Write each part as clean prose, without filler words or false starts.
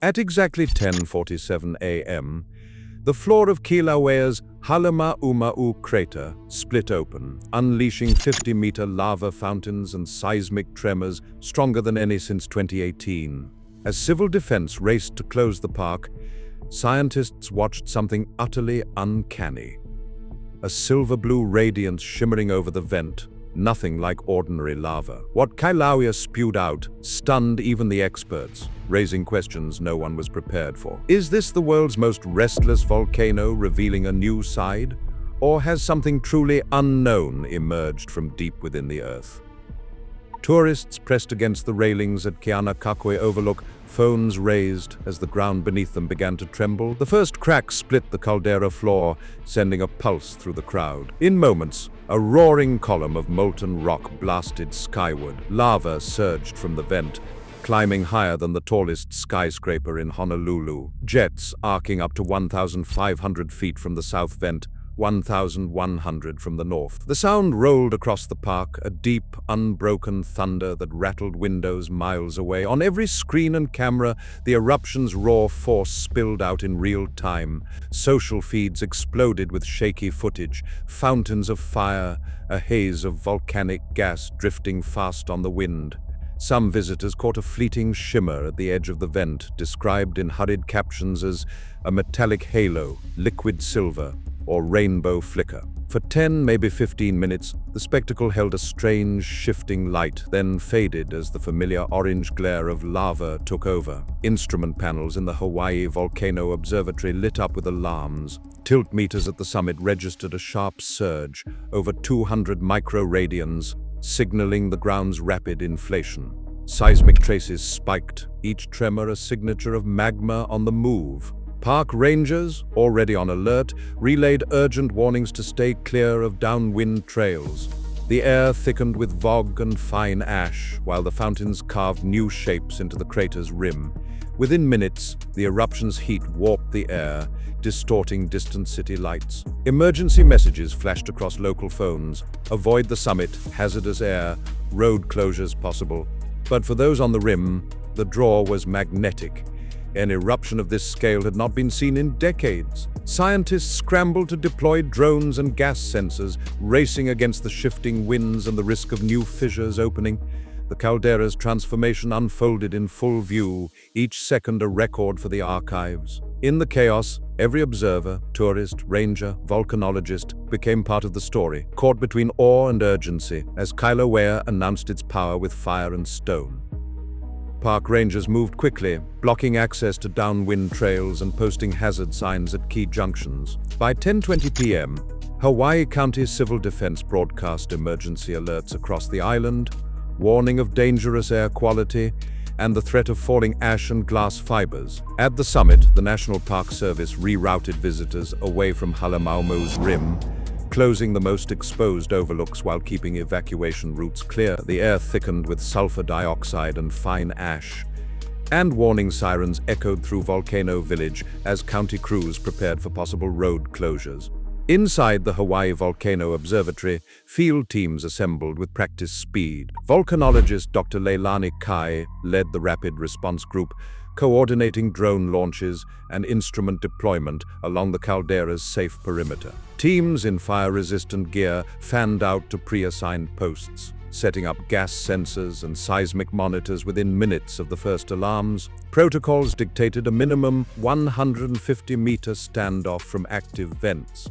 At exactly 10:47 a.m., the floor of Kīlauea's Halemaumau crater split open, unleashing 50-meter lava fountains and seismic tremors stronger than any since 2018. As civil defense raced to close the park, scientists watched something utterly uncanny. A silver-blue radiance shimmering over the vent, nothing like ordinary lava. What Kīlauea spewed out stunned even the experts, raising questions no one was prepared for. Is this the world's most restless volcano revealing a new side? Or has something truly unknown emerged from deep within the earth? Tourists pressed against the railings at Kīnauea Overlook, phones raised as the ground beneath them began to tremble. The first crack split the caldera floor, sending a pulse through the crowd. In moments, a roaring column of molten rock blasted skyward. Lava surged from the vent, climbing higher than the tallest skyscraper in Honolulu. Jets arcing up to 1,500 feet from the south vent, 1,100 from the north. The sound rolled across the park, a deep, unbroken thunder that rattled windows miles away. On every screen and camera, the eruption's raw force spilled out in real time. Social feeds exploded with shaky footage, fountains of fire, a haze of volcanic gas drifting fast on the wind. Some visitors caught a fleeting shimmer at the edge of the vent, described in hurried captions as a metallic halo, liquid silver, or rainbow flicker. For 10, maybe 15 minutes, the spectacle held a strange, shifting light, then faded as the familiar orange glare of lava took over. Instrument panels in the Hawai Volcano Observatory lit up with alarms. Tilt meters at the summit registered a sharp surge, over 200 microradians, signaling the ground's rapid inflation. Seismic traces spiked, each tremor a signature of magma on the move. Park rangers, already on alert, relayed urgent warnings to stay clear of downwind trails. The air thickened with fog and fine ash, while the fountains carved new shapes into the crater's rim. Within minutes, the eruption's heat warped the air, distorting distant city lights. Emergency messages flashed across local phones. Avoid the summit, hazardous air, road closures possible. But for those on the rim, the draw was magnetic. An eruption of this scale had not been seen in decades. Scientists scrambled to deploy drones and gas sensors, racing against the shifting winds and the risk of new fissures opening. The caldera's transformation unfolded in full view, each second a record for the archives. In the chaos, every observer, tourist, ranger, volcanologist became part of the story, caught between awe and urgency as Kīlauea announced its power with fire and stone. Park rangers moved quickly, blocking access to downwind trails and posting hazard signs at key junctions. By 10:20 p.m., Hawaii County Civil Defense broadcast emergency alerts across the island, warning of dangerous air quality and the threat of falling ash and glass fibers. At the summit, the National Park Service rerouted visitors away from Halemaumau's rim, closing the most exposed overlooks while keeping evacuation routes clear. The air thickened with sulfur dioxide and fine ash, and warning sirens echoed through Volcano Village as county crews prepared for possible road closures. Inside the Hawaii Volcano Observatory, field teams assembled with practice speed. Volcanologist Dr. Leilani Kai led the rapid response group, coordinating drone launches and instrument deployment along the caldera's safe perimeter. Teams in fire-resistant gear fanned out to pre-assigned posts, setting up gas sensors and seismic monitors within minutes of the first alarms. Protocols dictated a minimum 150-meter standoff from active vents.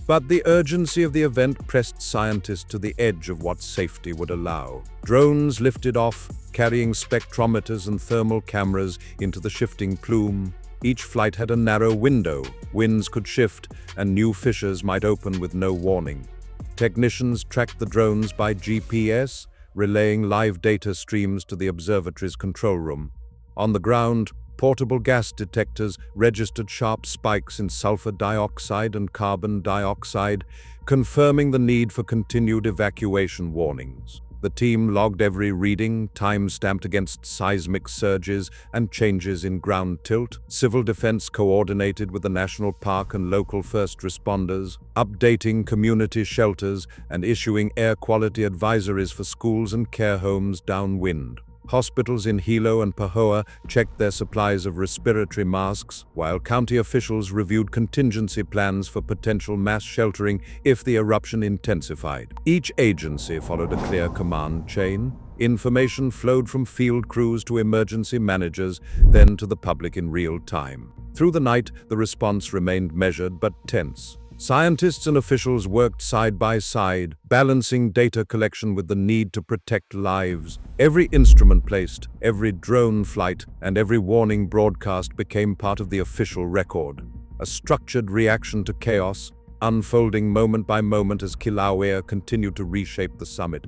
But the urgency of the event pressed scientists to the edge of what safety would allow. Drones lifted off, carrying spectrometers and thermal cameras into the shifting plume. Each flight had a narrow window. Winds could shift, and new fissures might open with no warning. Technicians tracked the drones by GPS, relaying live data streams to the observatory's control room. On the ground, portable gas detectors registered sharp spikes in sulfur dioxide and carbon dioxide, confirming the need for continued evacuation warnings. The team logged every reading, time-stamped against seismic surges and changes in ground tilt. Civil defense coordinated with the national park and local first responders, updating community shelters and issuing air quality advisories for schools and care homes downwind. Hospitals in Hilo and Pahoa checked their supplies of respiratory masks, while county officials reviewed contingency plans for potential mass sheltering if the eruption intensified. Each agency followed a clear command chain. Information flowed from field crews to emergency managers, then to the public in real time. Through the night, the response remained measured but tense. Scientists and officials worked side by side, balancing data collection with the need to protect lives. Every instrument placed, every drone flight, and every warning broadcast became part of the official record. A structured reaction to chaos, unfolding moment by moment as Kīlauea continued to reshape the summit.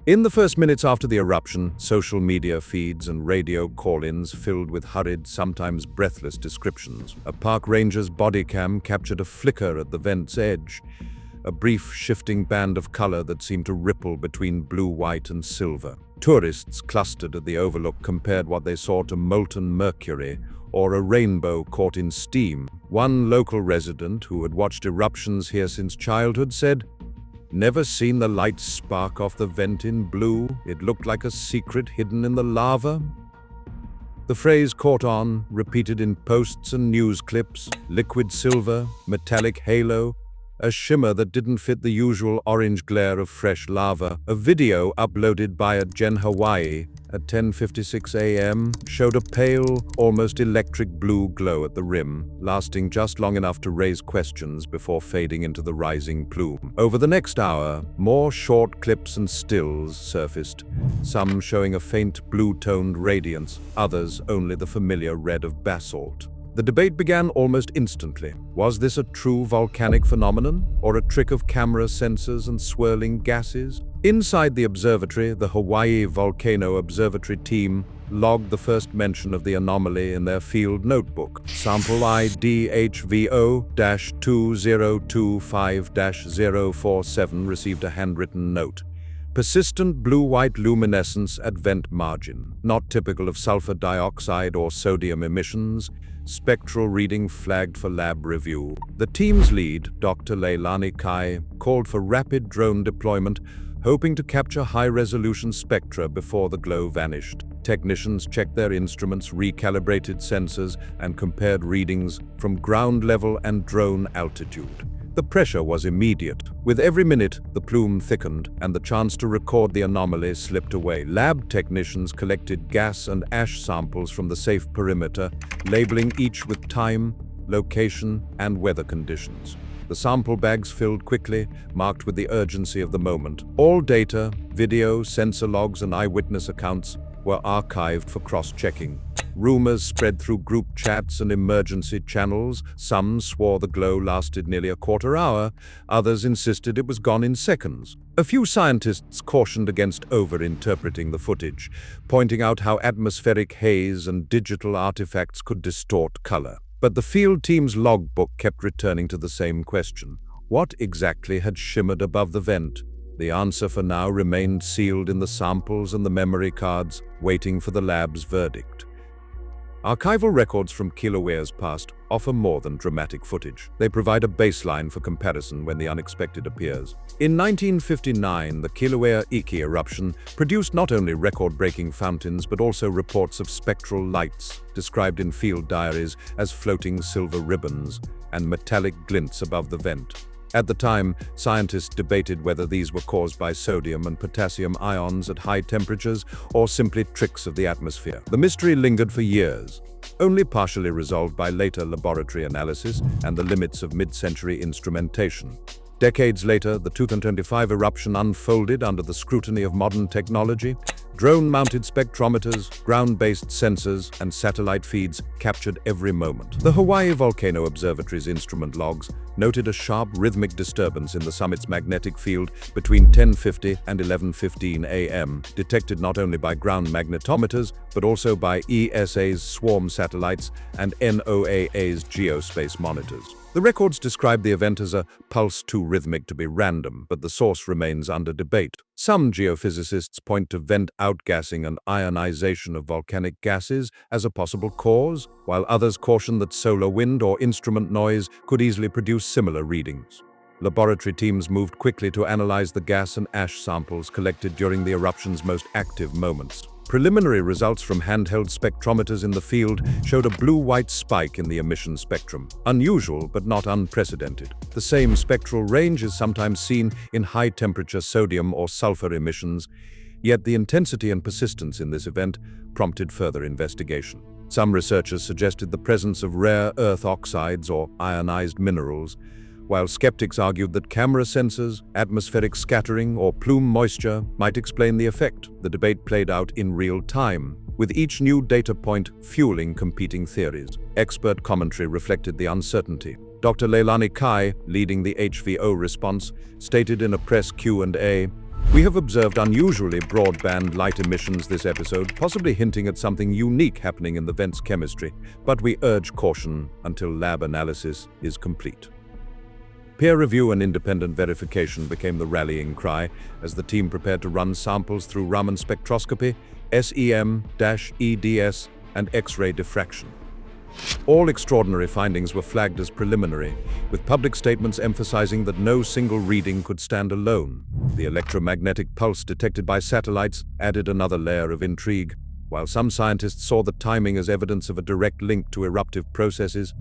In the first minutes after the eruption, social media feeds and radio call-ins filled with hurried, sometimes breathless descriptions. A park ranger's body cam captured a flicker at the vent's edge, a brief shifting band of color that seemed to ripple between blue, white, and silver. Tourists clustered at the overlook compared what they saw to molten mercury or a rainbow caught in steam. One local resident who had watched eruptions here since childhood said, "Never seen the light spark off the vent in blue. It looked like a secret hidden in the lava." The phrase caught on, repeated in posts and news clips: liquid silver, metallic halo, a shimmer that didn't fit the usual orange glare of fresh lava. A video uploaded by Hawaii at 10:56 a.m. showed a pale, almost electric blue glow at the rim, lasting just long enough to raise questions before fading into the rising plume. Over the next hour, more short clips and stills surfaced, some showing a faint blue-toned radiance, others only the familiar red of basalt. The debate began almost instantly. Was this a true volcanic phenomenon, or a trick of camera sensors and swirling gases? Inside the observatory, the Hawaii Volcano Observatory team logged the first mention of the anomaly in their field notebook. Sample ID HVO-2025-047 received a handwritten note. Persistent blue-white luminescence at vent margin, not typical of sulfur dioxide or sodium emissions. Spectral reading flagged for lab review. The team's lead, Dr. Leilani Kai, called for rapid drone deployment, hoping to capture high-resolution spectra before the glow vanished. Technicians checked their instruments, recalibrated sensors, and compared readings from ground level and drone altitude. The pressure was immediate. With every minute, the plume thickened, and the chance to record the anomaly slipped away. Lab technicians collected gas and ash samples from the safe perimeter, labeling each with time, location, and weather conditions. The sample bags filled quickly, marked with the urgency of the moment. All data, video, sensor logs, and eyewitness accounts were archived for cross-checking. Rumors spread through group chats and emergency channels. Some swore the glow lasted nearly a quarter hour, others insisted it was gone in seconds. A few scientists cautioned against over-interpreting the footage, pointing out how atmospheric haze and digital artifacts could distort color. But the field team's logbook kept returning to the same question. What exactly had shimmered above the vent? The answer for now remained sealed in the samples and the memory cards, waiting for the lab's verdict. Archival records from Kīlauea's past offer more than dramatic footage. They provide a baseline for comparison when the unexpected appears. In 1959, the Kīlauea eruption produced not only record-breaking fountains but also reports of spectral lights, described in field diaries as floating silver ribbons and metallic glints above the vent. At the time, scientists debated whether these were caused by sodium and potassium ions at high temperatures or simply tricks of the atmosphere. The mystery lingered for years, only partially resolved by later laboratory analysis and the limits of mid-century instrumentation. Decades later, the 2025 eruption unfolded under the scrutiny of modern technology. Drone-mounted spectrometers, ground-based sensors, and satellite feeds captured every moment. The Hawaii Volcano Observatory's instrument logs noted a sharp rhythmic disturbance in the summit's magnetic field between 10:50 and 11:15 a.m., detected not only by ground magnetometers, but also by ESA's swarm satellites and NOAA's geospace monitors. The records describe the event as a pulse too rhythmic to be random, but the source remains under debate. Some geophysicists point to vent outgassing and ionization of volcanic gases as a possible cause, while others caution that solar wind or instrument noise could easily produce similar readings. Laboratory teams moved quickly to analyze the gas and ash samples collected during the eruption's most active moments. Preliminary results from handheld spectrometers in the field showed a blue-white spike in the emission spectrum. Unusual, but not unprecedented. The same spectral range is sometimes seen in high-temperature sodium or sulfur emissions, yet the intensity and persistence in this event prompted further investigation. Some researchers suggested the presence of rare earth oxides or ionized minerals, while skeptics argued that camera sensors, atmospheric scattering, or plume moisture might explain the effect. The debate played out in real time, with each new data point fueling competing theories. Expert commentary reflected the uncertainty. Dr. Leilani Kai, leading the HVO response, stated in a press Q&A, "We have observed unusually broadband light emissions this episode, possibly hinting at something unique happening in the vent's chemistry, but we urge caution until lab analysis is complete." Peer review and independent verification became the rallying cry as the team prepared to run samples through Raman spectroscopy, SEM-EDS, and X-ray diffraction. All extraordinary findings were flagged as preliminary, with public statements emphasizing that no single reading could stand alone. The electromagnetic pulse detected by satellites added another layer of intrigue. While some scientists saw the timing as evidence of a direct link to eruptive processes,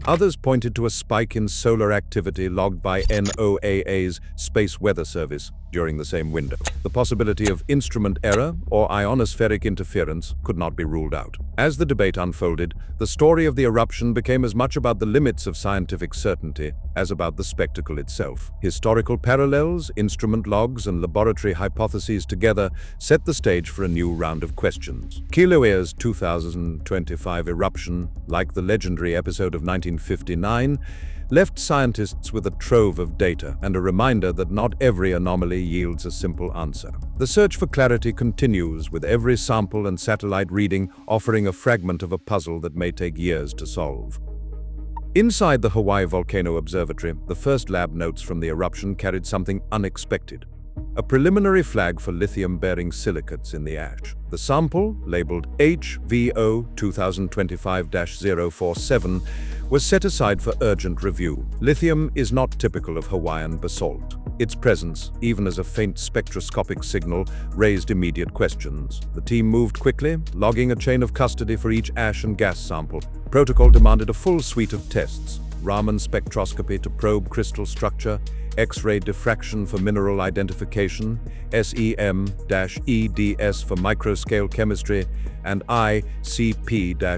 others pointed to a spike in solar activity logged by NOAA's Space Weather Service during the same window. The possibility of instrument error or ionospheric interference could not be ruled out. As the debate unfolded, the story of the eruption became as much about the limits of scientific certainty as about the spectacle itself. Historical parallels, instrument logs, and laboratory hypotheses together set the stage for a new round of questions. Kīlauea's 2025 eruption, like the legendary episode of 1959, left scientists with a trove of data and a reminder that not every anomaly yields a simple answer. The search for clarity continues, with every sample and satellite reading offering a fragment of a puzzle that may take years to solve. Inside the Hawaii Volcano Observatory, the first lab notes from the eruption carried something unexpected: a preliminary flag for lithium-bearing silicates in the ash. The sample, labeled HVO 2025-047, was set aside for urgent review. Lithium is not typical of Hawaiian basalt. Its presence, even as a faint spectroscopic signal, raised immediate questions. The team moved quickly, logging a chain of custody for each ash and gas sample. Protocol demanded a full suite of tests: Raman spectroscopy to probe crystal structure, X-ray diffraction for mineral identification, SEM-EDS for microscale chemistry, and ICP-MS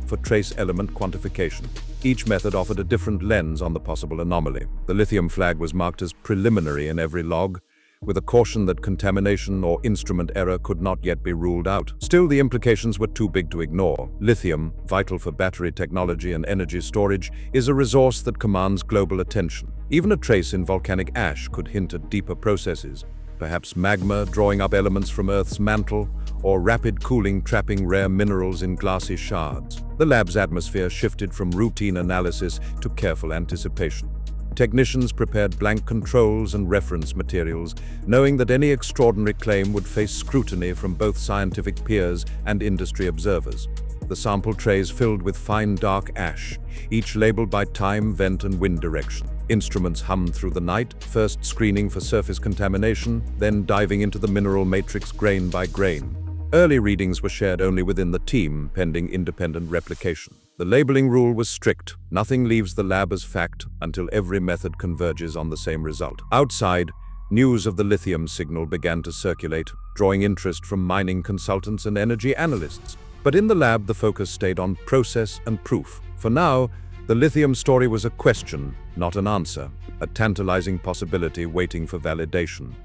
for trace element quantification. Each method offered a different lens on the possible anomaly. The lithium flag was marked as preliminary in every log, with a caution that contamination or instrument error could not yet be ruled out. Still, the implications were too big to ignore. Lithium, vital for battery technology and energy storage, is a resource that commands global attention. Even a trace in volcanic ash could hint at deeper processes, perhaps magma drawing up elements from Earth's mantle, or rapid cooling trapping rare minerals in glassy shards. The lab's atmosphere shifted from routine analysis to careful anticipation. Technicians prepared blank controls and reference materials, knowing that any extraordinary claim would face scrutiny from both scientific peers and industry observers. The sample trays filled with fine dark ash, each labeled by time, vent, and wind direction. Instruments hummed through the night, first screening for surface contamination, then diving into the mineral matrix grain by grain. Early readings were shared only within the team, pending independent replication. The labeling rule was strict: nothing leaves the lab as fact until every method converges on the same result. Outside, news of the lithium signal began to circulate, drawing interest from mining consultants and energy analysts. But in the lab, the focus stayed on process and proof. For now, the lithium story was a question, not an answer, a tantalizing possibility waiting for validation.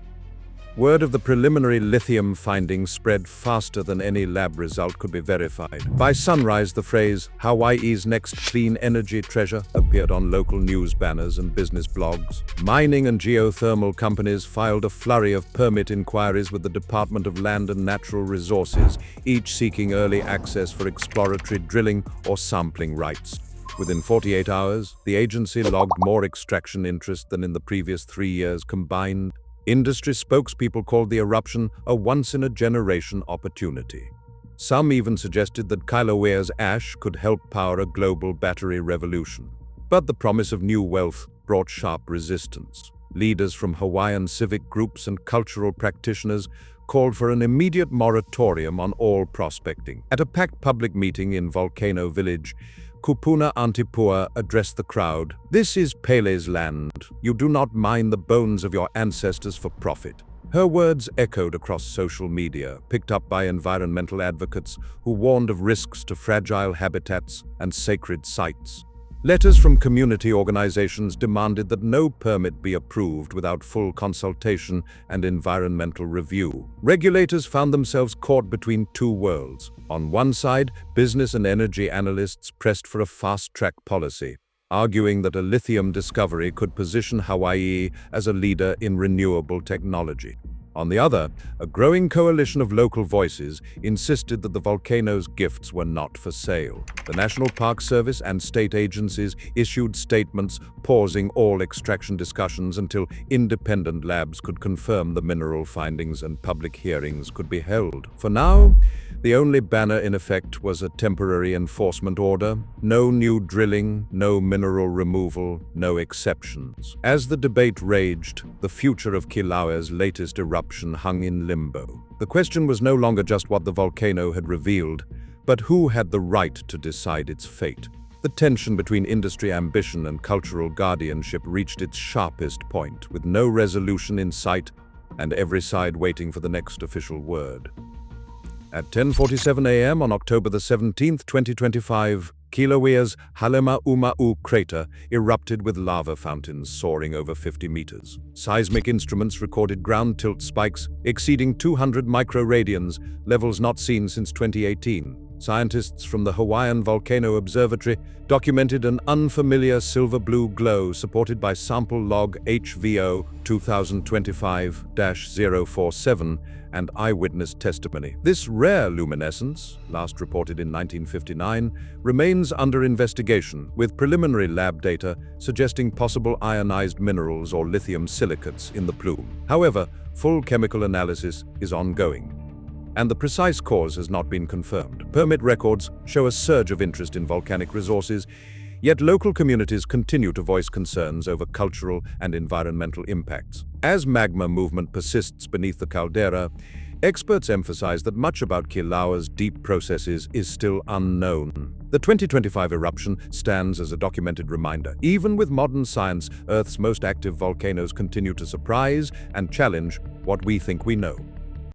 Word of the preliminary lithium findings spread faster than any lab result could be verified. By sunrise, the phrase, "Hawaii's next clean energy treasure," appeared on local news banners and business blogs. Mining and geothermal companies filed a flurry of permit inquiries with the Department of Land and Natural Resources, each seeking early access for exploratory drilling or sampling rights. Within 48 hours, the agency logged more extraction interest than in the previous 3 years combined. Industry spokespeople called the eruption a once-in-a-generation opportunity. Some even suggested that Kīlauea's ash could help power a global battery revolution. But the promise of new wealth brought sharp resistance. Leaders from Hawaiian civic groups and cultural practitioners called for an immediate moratorium on all prospecting. At a packed public meeting in Volcano Village, Kupuna Antipua addressed the crowd. "This is Pele's land. You do not mine the bones of your ancestors for profit." Her words echoed across social media, picked up by environmental advocates who warned of risks to fragile habitats and sacred sites. Letters from community organizations demanded that no permit be approved without full consultation and environmental review. Regulators found themselves caught between two worlds. On one side, business and energy analysts pressed for a fast-track policy, arguing that a lithium discovery could position Hawaii as a leader in renewable technology. On the other, a growing coalition of local voices insisted that the volcano's gifts were not for sale. The National Park Service and state agencies issued statements pausing all extraction discussions until independent labs could confirm the mineral findings and public hearings could be held. For now, the only banner in effect was a temporary enforcement order. No new drilling, no mineral removal, no exceptions. As the debate raged, the future of Kīlauea's latest eruption hung in limbo. The question was no longer just what the volcano had revealed, but who had the right to decide its fate. The tension between industry ambition and cultural guardianship reached its sharpest point, with no resolution in sight and every side waiting for the next official word. At 10:47 a.m. on October the 17th, 2025, Kilauea's Halemaumau crater erupted with lava fountains soaring over 50 meters. Seismic instruments recorded ground tilt spikes exceeding 200 microradians, levels not seen since 2018. Scientists from the Hawaiian Volcano Observatory documented an unfamiliar silver-blue glow supported by sample log HVO 2025-047 and eyewitness testimony. This rare luminescence, last reported in 1959, remains under investigation, with preliminary lab data suggesting possible ionized minerals or lithium silicates in the plume. However, full chemical analysis is ongoing, and the precise cause has not been confirmed. Permit records show a surge of interest in volcanic resources, yet local communities continue to voice concerns over cultural and environmental impacts. As magma movement persists beneath the caldera, experts emphasize that much about Kīlauea's deep processes is still unknown. The 2025 eruption stands as a documented reminder. Even with modern science, Earth's most active volcanoes continue to surprise and challenge what we think we know.